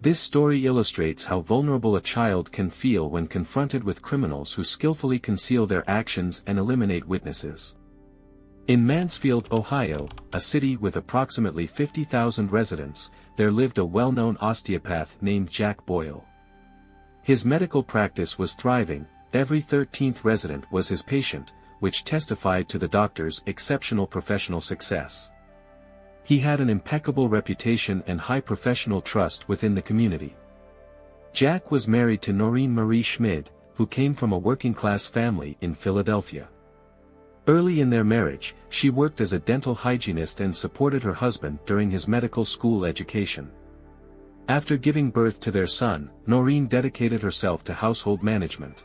This story illustrates how vulnerable a child can feel when confronted with criminals who skillfully conceal their actions and eliminate witnesses. In Mansfield, Ohio, a city with approximately 50,000 residents, there lived a well-known osteopath named Jack Boyle. His medical practice was thriving, every 13th resident was his patient, which testified to the doctor's exceptional professional success. He had an impeccable reputation and high professional trust within the community. Jack was married to Noreen Marie Schmid, who came from a working-class family in Philadelphia. Early in their marriage, she worked as a dental hygienist and supported her husband during his medical school education. After giving birth to their son, Noreen dedicated herself to household management.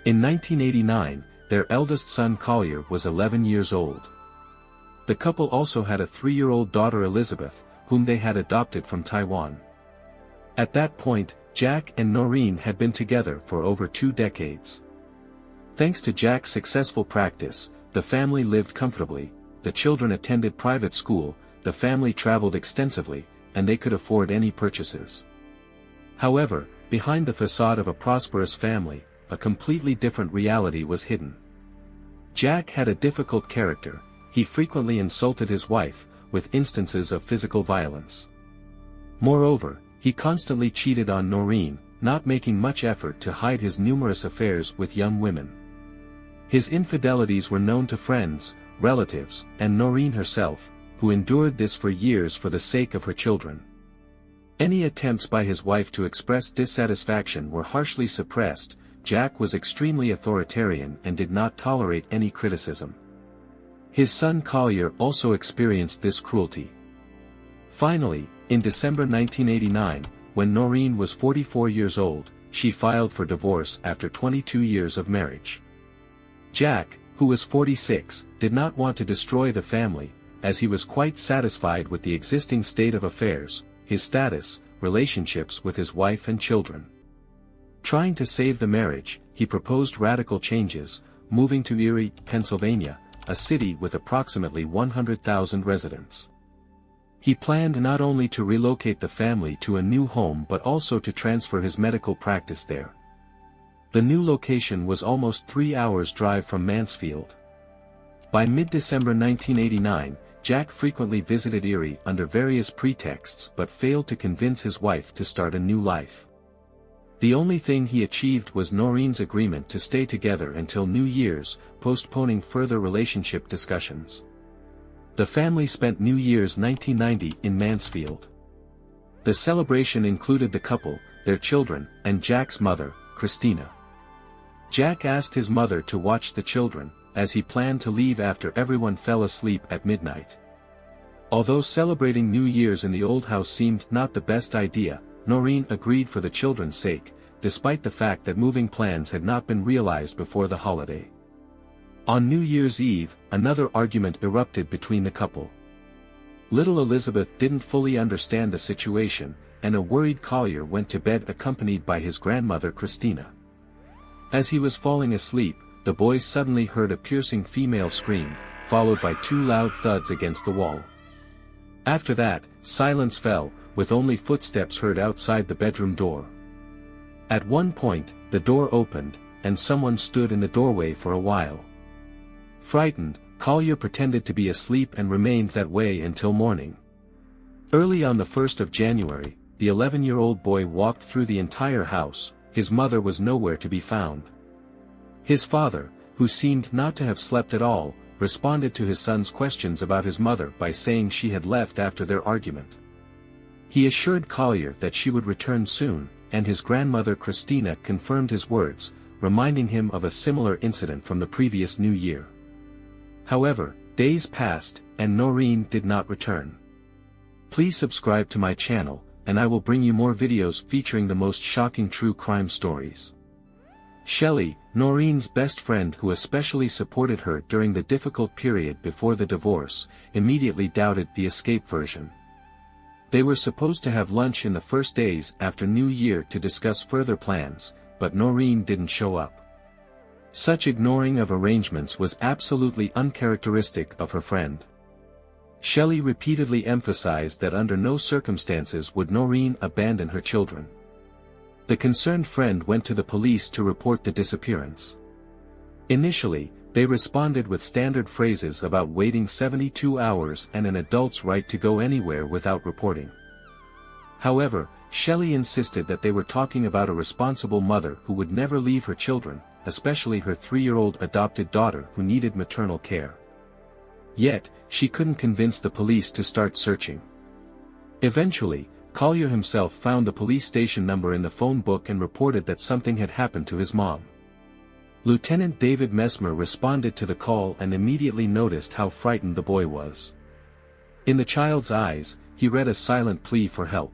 In 1989, their eldest son Collier was 11 years old. The couple also had a 3-year-old daughter Elizabeth, whom they had adopted from Taiwan. At that point, Jack and Noreen had been together for over 2 decades. Thanks to Jack's successful practice, the family lived comfortably, the children attended private school, the family traveled extensively, and they could afford any purchases. However, behind the facade of a prosperous family, a completely different reality was hidden. Jack had a difficult character. He frequently insulted his wife, with instances of physical violence. Moreover, he constantly cheated on Noreen, not making much effort to hide his numerous affairs with young women. His infidelities were known to friends, relatives, and Noreen herself, who endured this for years for the sake of her children. Any attempts by his wife to express dissatisfaction were harshly suppressed. Jack was extremely authoritarian and did not tolerate any criticism. His son Collier also experienced this cruelty. Finally, in December 1989, when Noreen was 44 years old, she filed for divorce after 22 years of marriage. Jack, who was 46, did not want to destroy the family, as he was quite satisfied with the existing state of affairs, his status, relationships with his wife and children. Trying to save the marriage, he proposed radical changes, moving to Erie, Pennsylvania, a city with approximately 100,000 residents. He planned not only to relocate the family to a new home but also to transfer his medical practice there. The new location was almost 3 hours' drive from Mansfield. By mid-December 1989, Jack frequently visited Erie under various pretexts but failed to convince his wife to start a new life. The only thing he achieved was Noreen's agreement to stay together until New Year's, postponing further relationship discussions. The family spent New Year's 1990 in Mansfield. The celebration included the couple, their children, and Jack's mother, Christina. Jack asked his mother to watch the children, as he planned to leave after everyone fell asleep at midnight. Although celebrating New Year's in the old house seemed not the best idea, Noreen agreed for the children's sake, despite the fact that moving plans had not been realized before the holiday. On New Year's Eve, another argument erupted between the couple. Little Elizabeth didn't fully understand the situation, and a worried Collier went to bed accompanied by his grandmother Christina. As he was falling asleep, the boy suddenly heard a piercing female scream, followed by 2 loud thuds against the wall. After that, silence fell, with only footsteps heard outside the bedroom door. At one point, the door opened, and someone stood in the doorway for a while. Frightened, Collier pretended to be asleep and remained that way until morning. Early on the 1st of January, the 11-year-old boy walked through the entire house. His mother was nowhere to be found. His father, who seemed not to have slept at all, responded to his son's questions about his mother by saying she had left after their argument. He assured Collier that she would return soon, and his grandmother Christina confirmed his words, reminding him of a similar incident from the previous New Year. However, days passed, and Noreen did not return. Please subscribe to my channel, and I will bring you more videos featuring the most shocking true crime stories. Shelley, Noreen's best friend who especially supported her during the difficult period before the divorce, immediately doubted the escape version. They were supposed to have lunch in the first days after New Year to discuss further plans, but Noreen didn't show up. Such ignoring of arrangements was absolutely uncharacteristic of her friend. Shelley repeatedly emphasized that under no circumstances would Noreen abandon her children. The concerned friend went to the police to report the disappearance. Initially, they responded with standard phrases about waiting 72 hours and an adult's right to go anywhere without reporting. However, Shelley insisted that they were talking about a responsible mother who would never leave her children, especially her 3-year-old adopted daughter who needed maternal care. Yet, she couldn't convince the police to start searching. Eventually, Collier himself found the police station number in the phone book and reported that something had happened to his mom. Lieutenant David Mesmer responded to the call and immediately noticed how frightened the boy was. In the child's eyes, he read a silent plea for help.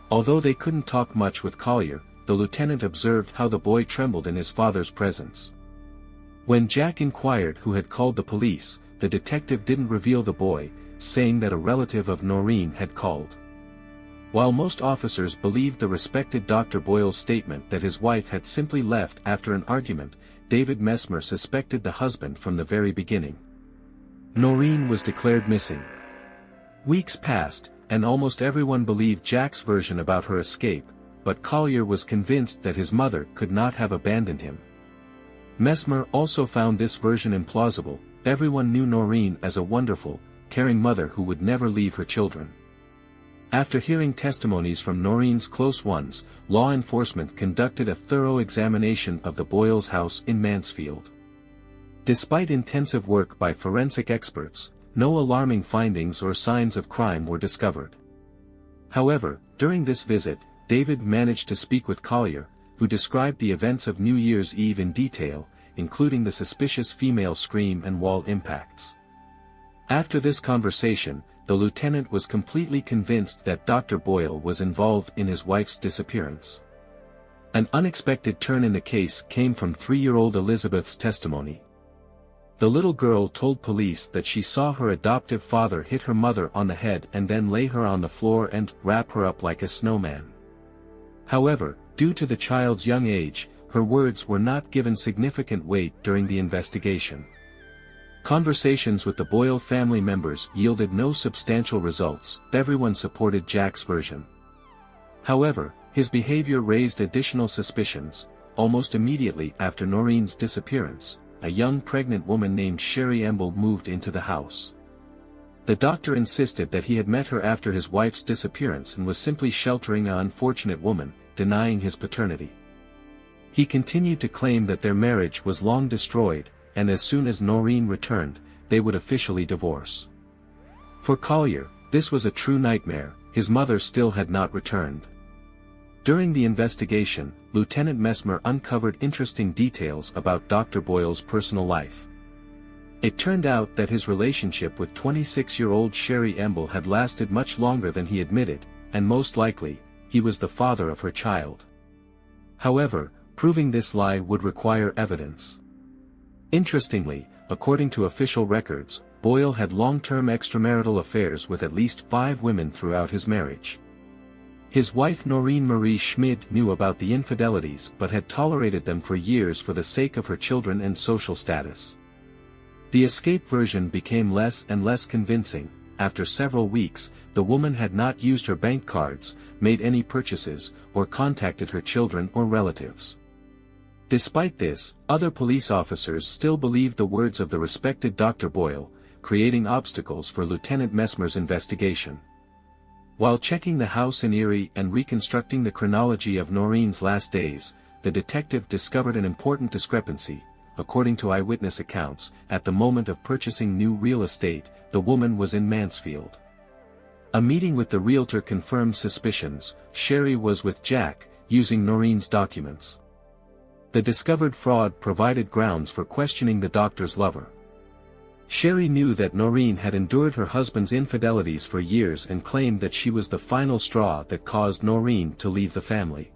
Although they couldn't talk much with Collier, the lieutenant observed how the boy trembled in his father's presence. When Jack inquired who had called the police, the detective didn't reveal the boy, saying that a relative of Noreen had called. While most officers believed the respected Dr. Boyle's statement that his wife had simply left after an argument, David Mesmer suspected the husband from the very beginning. Noreen was declared missing. Weeks passed, and almost everyone believed Jack's version about her escape, but Collier was convinced that his mother could not have abandoned him. Mesmer also found this version implausible. Everyone knew Noreen as a wonderful, caring mother who would never leave her children. After hearing testimonies from Noreen's close ones, law enforcement conducted a thorough examination of the Boyles' house in Mansfield. Despite intensive work by forensic experts, no alarming findings or signs of crime were discovered. However, during this visit, David managed to speak with Collier, who described the events of New Year's Eve in detail, including the suspicious female scream and wall impacts. After this conversation, the lieutenant was completely convinced that Dr. Boyle was involved in his wife's disappearance. An unexpected turn in the case came from 3-year-old Elizabeth's testimony. The little girl told police that she saw her adoptive father hit her mother on the head and then lay her on the floor and wrap her up like a snowman. However, due to the child's young age, her words were not given significant weight during the investigation. Conversations with the Boyle family members yielded no substantial results. Everyone supported Jack's version. However, his behavior raised additional suspicions. Almost immediately after Noreen's disappearance, a young pregnant woman named Sherry Emble moved into the house. The doctor insisted that he had met her after his wife's disappearance and was simply sheltering an unfortunate woman, denying his paternity. He continued to claim that their marriage was long destroyed, and as soon as Noreen returned, they would officially divorce. For Collier, this was a true nightmare. His mother still had not returned. During the investigation, Lieutenant Mesmer uncovered interesting details about Dr. Boyle's personal life. It turned out that his relationship with 26-year-old Sherry Emble had lasted much longer than he admitted, and most likely, he was the father of her child. However, proving this lie would require evidence. Interestingly, according to official records, Boyle had long-term extramarital affairs with at least 5 women throughout his marriage. His wife Noreen Marie Schmid knew about the infidelities but had tolerated them for years for the sake of her children and social status. The escape version became less and less convincing. After several weeks, the woman had not used her bank cards, made any purchases, or contacted her children or relatives. Despite this, other police officers still believed the words of the respected Dr. Boyle, creating obstacles for Lieutenant Mesmer's investigation. While checking the house in Erie and reconstructing the chronology of Noreen's last days, the detective discovered an important discrepancy. According to eyewitness accounts, at the moment of purchasing new real estate, the woman was in Mansfield. A meeting with the realtor confirmed suspicions. Sherry was with Jack, using Noreen's documents. The discovered fraud provided grounds for questioning the doctor's lover. Sherry knew that Noreen had endured her husband's infidelities for years and claimed that she was the final straw that caused Noreen to leave the family.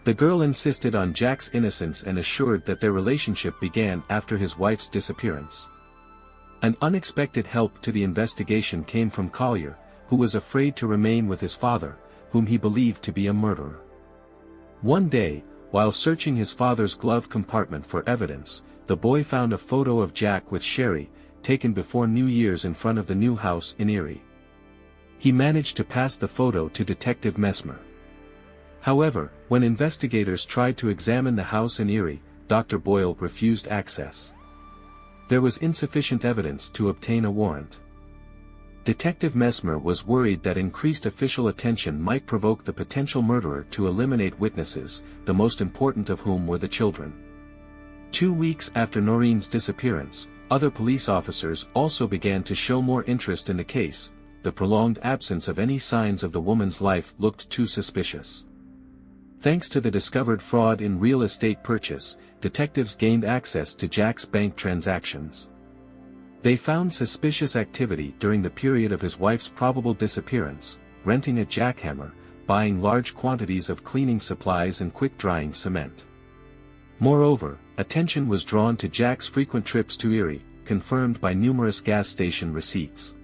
The girl insisted on Jack's innocence and assured that their relationship began after his wife's disappearance. An unexpected help to the investigation came from Collier, who was afraid to remain with his father, whom he believed to be a murderer. One day, while searching his father's glove compartment for evidence, the boy found a photo of Jack with Sherry, taken before New Year's in front of the new house in Erie. He managed to pass the photo to Detective Mesmer. However, when investigators tried to examine the house in Erie, Dr. Boyle refused access. There was insufficient evidence to obtain a warrant. Detective Mesmer was worried that increased official attention might provoke the potential murderer to eliminate witnesses, the most important of whom were the children. 2 weeks after Noreen's disappearance, other police officers also began to show more interest in the case. The prolonged absence of any signs of the woman's life looked too suspicious. Thanks to the discovered fraud in real estate purchase, detectives gained access to Jack's bank transactions. They found suspicious activity during the period of his wife's probable disappearance, renting a jackhammer, buying large quantities of cleaning supplies and quick-drying cement. Moreover, attention was drawn to Jack's frequent trips to Erie, confirmed by numerous gas station receipts.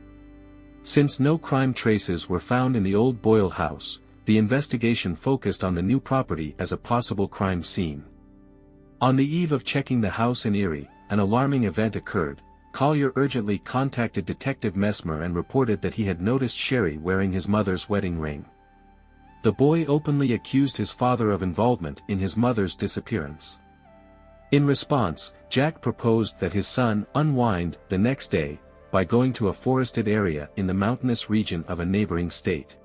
Since no crime traces were found in the old Boyle house, the investigation focused on the new property as a possible crime scene. On the eve of checking the house in Erie, an alarming event occurred. Collier urgently contacted Detective Mesmer and reported that he had noticed Sherry wearing his mother's wedding ring. The boy openly accused his father of involvement in his mother's disappearance. In response, Jack proposed that his son unwind the next day by going to a forested area in the mountainous region of a neighboring state.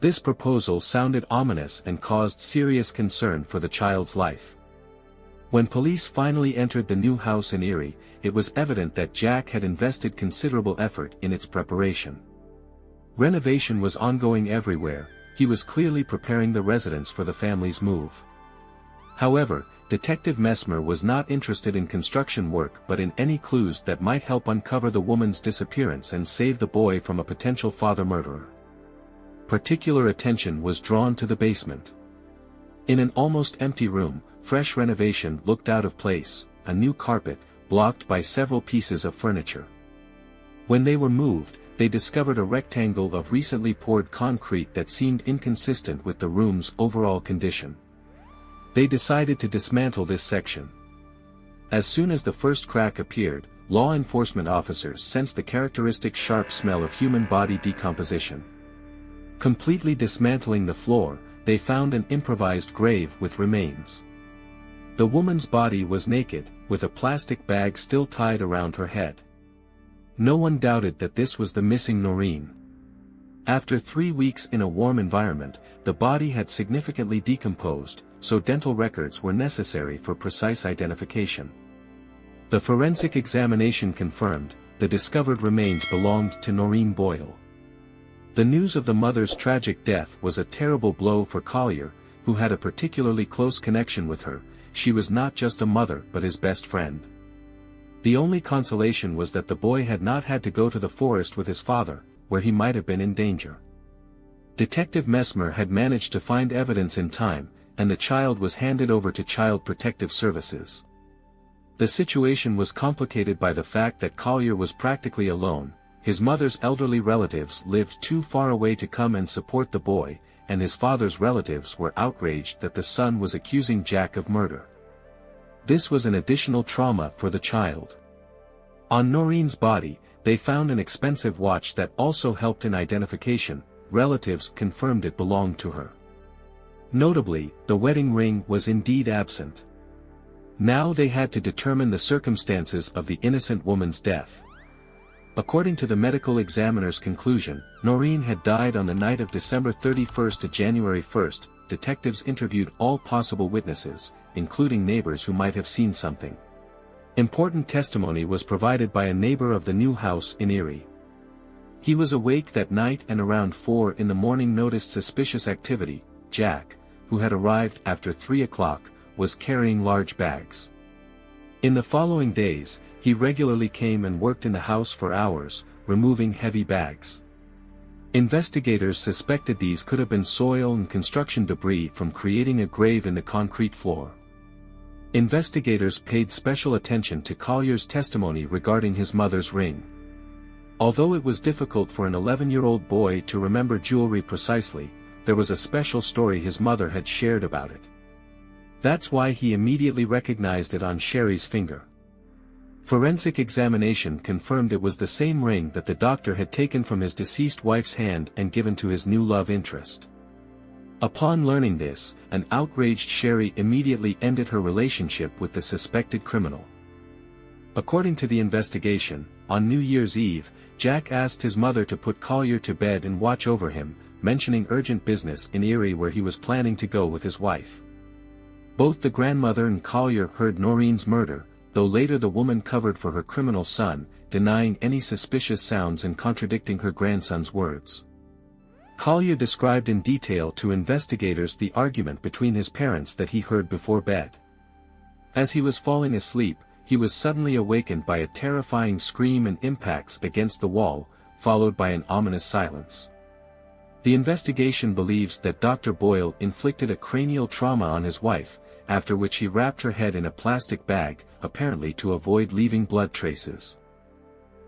This proposal sounded ominous and caused serious concern for the child's life. When police finally entered the new house in Erie, it was evident that Jack had invested considerable effort in its preparation. Renovation was ongoing everywhere. He was clearly preparing the residence for the family's move. However, Detective Mesmer was not interested in construction work but in any clues that might help uncover the woman's disappearance and save the boy from a potential father murderer. Particular attention was drawn to the basement. In an almost empty room, fresh renovation looked out of place, a new carpet, blocked by several pieces of furniture. When they were moved, they discovered a rectangle of recently poured concrete that seemed inconsistent with the room's overall condition. They decided to dismantle this section. As soon as the first crack appeared, law enforcement officers sensed the characteristic sharp smell of human body decomposition. Completely dismantling the floor, they found an improvised grave with remains. The woman's body was naked, with a plastic bag still tied around her head. No one doubted that this was the missing Noreen. After 3 weeks in a warm environment, the body had significantly decomposed, so dental records were necessary for precise identification. The forensic examination confirmed, the discovered remains belonged to Noren Boyle. The news of the mother's tragic death was a terrible blow for Collier, who had a particularly close connection with her. She was not just a mother but his best friend. The only consolation was that the boy had not had to go to the forest with his father, where he might have been in danger. Detective Mesmer had managed to find evidence in time, and the child was handed over to Child Protective Services. The situation was complicated by the fact that Collier was practically alone. His mother's elderly relatives lived too far away to come and support the boy, and his father's relatives were outraged that the son was accusing Jack of murder. This was an additional trauma for the child. On Noreen's body, they found an expensive watch that also helped in identification. Relatives confirmed it belonged to her. Notably, the wedding ring was indeed absent. Now they had to determine the circumstances of the innocent woman's death. According to the medical examiner's conclusion, Noreen had died on the night of December 31 to January 1. Detectives interviewed all possible witnesses, including neighbors who might have seen something. Important testimony was provided by a neighbor of the new house in Erie. He was awake that night and around 4 in the morning noticed suspicious activity. Jack, who had arrived after 3 o'clock, was carrying large bags. In the following days, he regularly came and worked in the house for hours, removing heavy bags. Investigators suspected these could have been soil and construction debris from creating a grave in the concrete floor. Investigators paid special attention to Collier's testimony regarding his mother's ring. Although it was difficult for an 11-year-old boy to remember jewelry precisely, there was a special story his mother had shared about it. That's why he immediately recognized it on Sherry's finger. Forensic examination confirmed it was the same ring that the doctor had taken from his deceased wife's hand and given to his new love interest. Upon learning this, an outraged Sherry immediately ended her relationship with the suspected criminal. According to the investigation, on New Year's Eve, Jack asked his mother to put Collier to bed and watch over him, mentioning urgent business in Erie where he was planning to go with his wife. Both the grandmother and Collier heard Noreen's murder, though later the woman covered for her criminal son, denying any suspicious sounds and contradicting her grandson's words. Collier described in detail to investigators the argument between his parents that he heard before bed. As he was falling asleep, he was suddenly awakened by a terrifying scream and impacts against the wall, followed by an ominous silence. The investigation believes that Dr. Boyle inflicted a cranial trauma on his wife, after which he wrapped her head in a plastic bag, apparently to avoid leaving blood traces.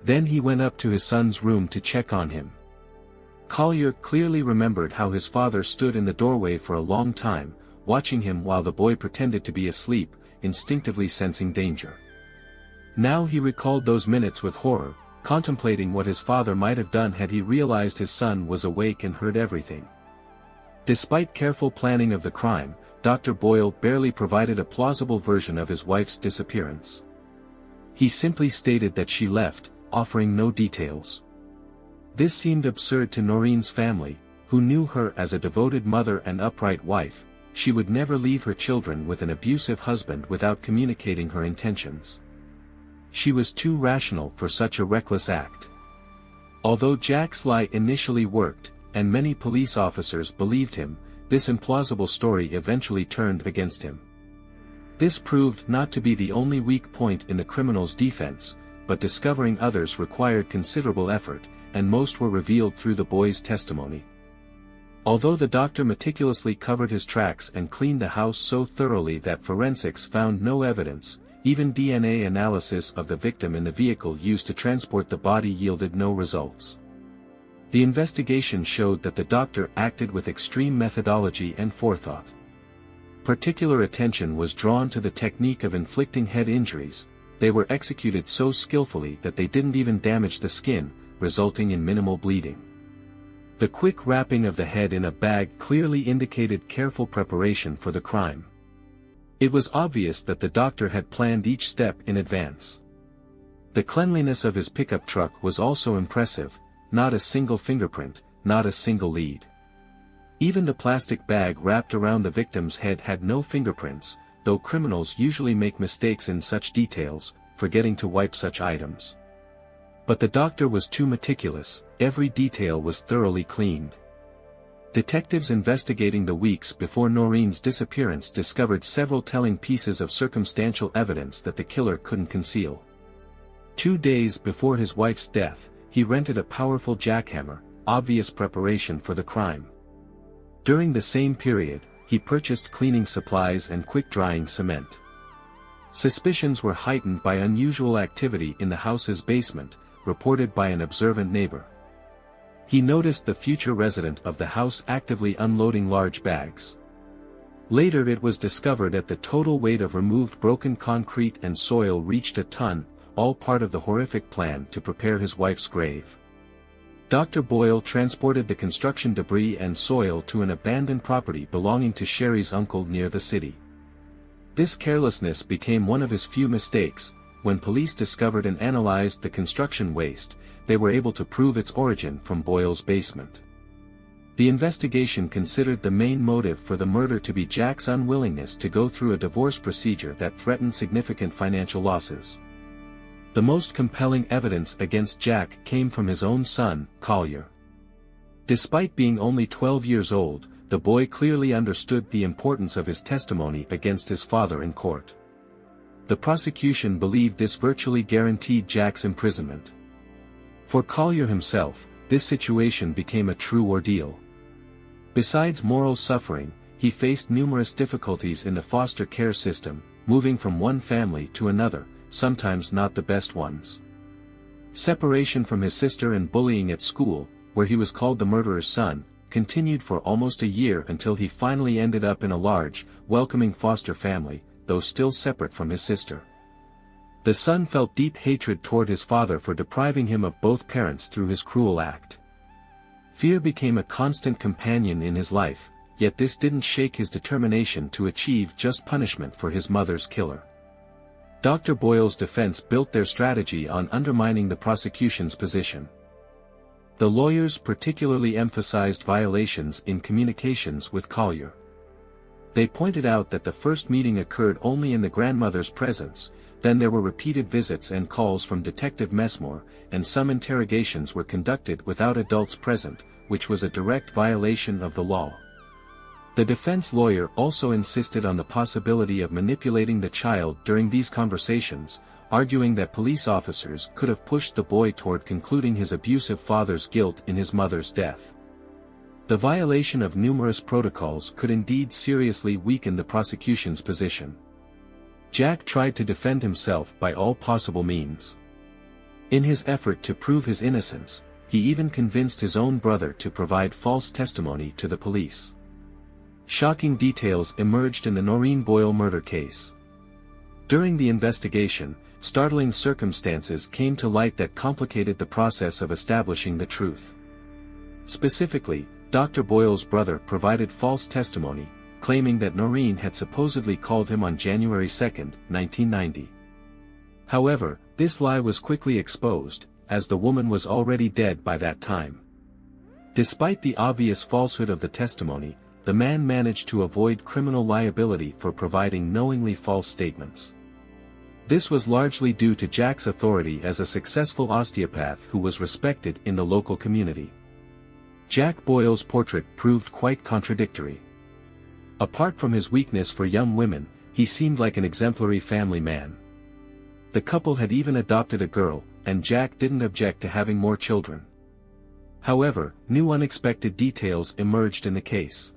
Then he went up to his son's room to check on him. Collier clearly remembered how his father stood in the doorway for a long time, watching him while the boy pretended to be asleep, instinctively sensing danger. Now he recalled those minutes with horror, contemplating what his father might have done had he realized his son was awake and heard everything. Despite careful planning of the crime, Dr. Boyle barely provided a plausible version of his wife's disappearance. He simply stated that she left, offering no details. This seemed absurd to Noreen's family, who knew her as a devoted mother and upright wife. She would never leave her children with an abusive husband without communicating her intentions. She was too rational for such a reckless act. Although Jack's lie initially worked, and many police officers believed him, this implausible story eventually turned against him. This proved not to be the only weak point in the criminal's defense, but discovering others required considerable effort, and most were revealed through the boy's testimony. Although the doctor meticulously covered his tracks and cleaned the house so thoroughly that forensics found no evidence, even DNA analysis of the victim in the vehicle used to transport the body yielded no results. The investigation showed that the doctor acted with extreme methodology and forethought. Particular attention was drawn to the technique of inflicting head injuries. They were executed so skillfully that they didn't even damage the skin, resulting in minimal bleeding. The quick wrapping of the head in a bag clearly indicated careful preparation for the crime. It was obvious that the doctor had planned each step in advance. The cleanliness of his pickup truck was also impressive, not a single fingerprint, not a single lead. Even the plastic bag wrapped around the victim's head had no fingerprints, though criminals usually make mistakes in such details, forgetting to wipe such items. But the doctor was too meticulous, every detail was thoroughly cleaned. Detectives investigating the weeks before Noreen's disappearance discovered several telling pieces of circumstantial evidence that the killer couldn't conceal. 2 days before his wife's death, he rented a powerful jackhammer, obvious preparation for the crime. During the same period, he purchased cleaning supplies and quick-drying cement. Suspicions were heightened by unusual activity in the house's basement, reported by an observant neighbor. He noticed the future resident of the house actively unloading large bags. Later it was discovered that the total weight of removed broken concrete and soil reached a ton, all part of the horrific plan to prepare his wife's grave. Dr. Boyle transported the construction debris and soil to an abandoned property belonging to Sherry's uncle near the city. This carelessness became one of his few mistakes. When police discovered and analyzed the construction waste, they were able to prove its origin from Boyle's basement. The investigation considered the main motive for the murder to be Jack's unwillingness to go through a divorce procedure that threatened significant financial losses. The most compelling evidence against Jack came from his own son, Collier. Despite being only 12 years old, the boy clearly understood the importance of his testimony against his father in court. The prosecution believed this virtually guaranteed Jack's imprisonment. For Collier himself, this situation became a true ordeal. Besides moral suffering, he faced numerous difficulties in the foster care system, moving from one family to another, sometimes not the best ones. Separation from his sister and bullying at school, where he was called the murderer's son, continued for almost a year until he finally ended up in a large, welcoming foster family, though still separate from his sister. The son felt deep hatred toward his father for depriving him of both parents through his cruel act. Fear became a constant companion in his life, yet this didn't shake his determination to achieve just punishment for his mother's killer. Dr. Boyle's defense built their strategy on undermining the prosecution's position. The lawyers particularly emphasized violations in communications with Collier. They pointed out that the first meeting occurred only in the grandmother's presence, then there were repeated visits and calls from Detective Mesmer, and some interrogations were conducted without adults present, which was a direct violation of the law. The defense lawyer also insisted on the possibility of manipulating the child during these conversations, arguing that police officers could have pushed the boy toward concluding his abusive father's guilt in his mother's death. The violation of numerous protocols could indeed seriously weaken the prosecution's position. Jack tried to defend himself by all possible means. In his effort to prove his innocence, he even convinced his own brother to provide false testimony to the police. Shocking details emerged in the Noren Boyle murder case. During the investigation, startling circumstances came to light that complicated the process of establishing the truth. Specifically, Dr. Boyle's brother provided false testimony, claiming that Noreen had supposedly called him on January 2, 1990. However, this lie was quickly exposed, as the woman was already dead by that time. Despite the obvious falsehood of the testimony, the man managed to avoid criminal liability for providing knowingly false statements. This was largely due to Jack's authority as a successful osteopath who was respected in the local community. Jack Boyle's portrait proved quite contradictory. Apart from his weakness for young women, he seemed like an exemplary family man. The couple had even adopted a girl, and Jack didn't object to having more children. However, new unexpected details emerged in the case.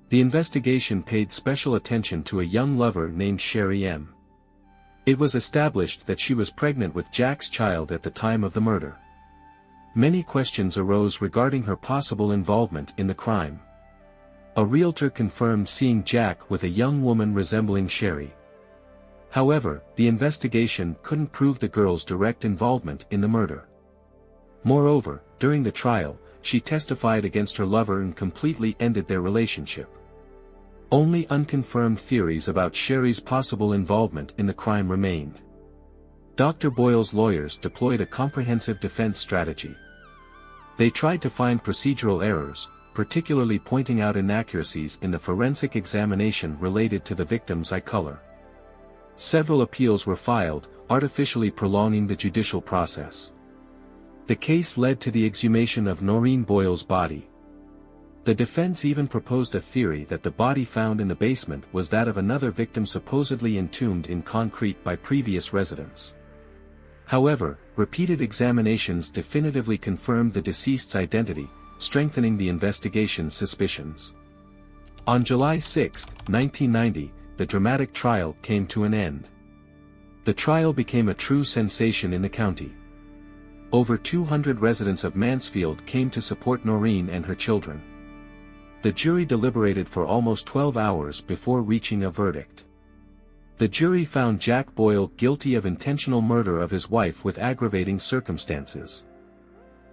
The investigation paid special attention to a young lover named Sherry M. It was established that she was pregnant with Jack's child at the time of the murder. Many questions arose regarding her possible involvement in the crime. A realtor confirmed seeing Jack with a young woman resembling Sherry. However, the investigation couldn't prove the girl's direct involvement in the murder. Moreover, during the trial, she testified against her lover and completely ended their relationship. Only unconfirmed theories about Sherry's possible involvement in the crime remained. Dr. Boyle's lawyers deployed a comprehensive defense strategy. They tried to find procedural errors, particularly pointing out inaccuracies in the forensic examination related to the victim's eye color. Several appeals were filed, artificially prolonging the judicial process. The case led to the exhumation of Noren Boyle's body. The defense even proposed a theory that the body found in the basement was that of another victim supposedly entombed in concrete by previous residents. However, repeated examinations definitively confirmed the deceased's identity, strengthening the investigation's suspicions. On July 6, 1990, the dramatic trial came to an end. The trial became a true sensation in the county. Over 200 residents of Mansfield came to support Noreen and her children. The jury deliberated for almost 12 hours before reaching a verdict. The jury found Jack Boyle guilty of intentional murder of his wife with aggravating circumstances.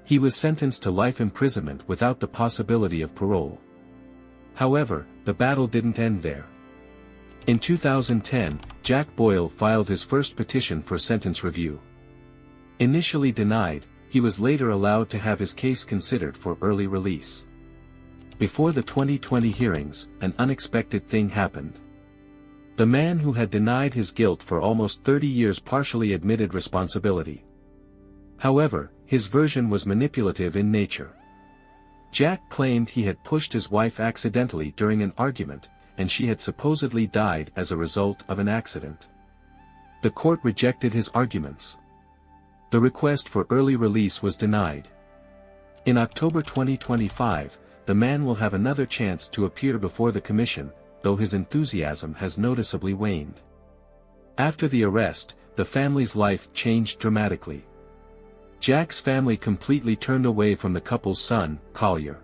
He was sentenced to life imprisonment without the possibility of parole. However, the battle didn't end there. In 2010, Jack Boyle filed his first petition for sentence review. Initially denied, he was later allowed to have his case considered for early release. Before the 2020 hearings, an unexpected thing happened. The man who had denied his guilt for almost 30 years partially admitted responsibility. However, his version was manipulative in nature. Jack claimed he had pushed his wife accidentally during an argument, and she had supposedly died as a result of an accident. The court rejected his arguments. The request for early release was denied. In October 2025, the man will have another chance to appear before the commission, though his enthusiasm has noticeably waned. After the arrest, the family's life changed dramatically. Jack's family completely turned away from the couple's son, Collier.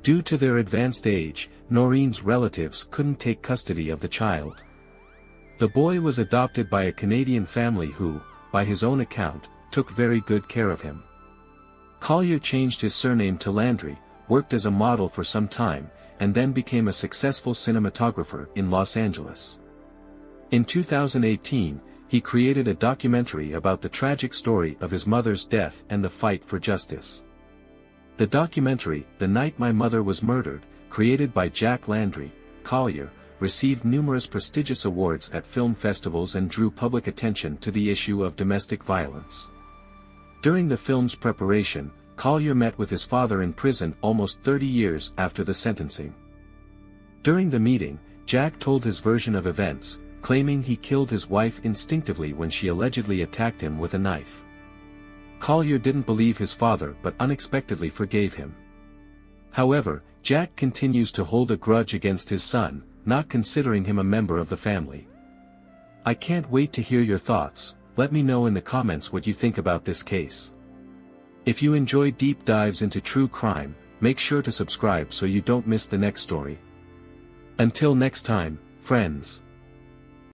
Due to their advanced age, Noreen's relatives couldn't take custody of the child. The boy was adopted by a Canadian family who, by his own account, took very good care of him. Collier changed his surname to Landry, worked as a model for some time, and then became a successful cinematographer in Los Angeles. In 2018, he created a documentary about the tragic story of his mother's death and the fight for justice. The documentary, The Night My Mother Was Murdered, created by Jack Landry, Collier, received numerous prestigious awards at film festivals and drew public attention to the issue of domestic violence. During the film's preparation, Collier met with his father in prison almost 30 years after the sentencing. During the meeting, Jack told his version of events, claiming he killed his wife instinctively when she allegedly attacked him with a knife. Collier didn't believe his father but unexpectedly forgave him. However, Jack continues to hold a grudge against his son, not considering him a member of the family. I can't wait to hear your thoughts. Let me know in the comments what you think about this case. If you enjoy deep dives into true crime, make sure to subscribe so you don't miss the next story. Until next time, friends.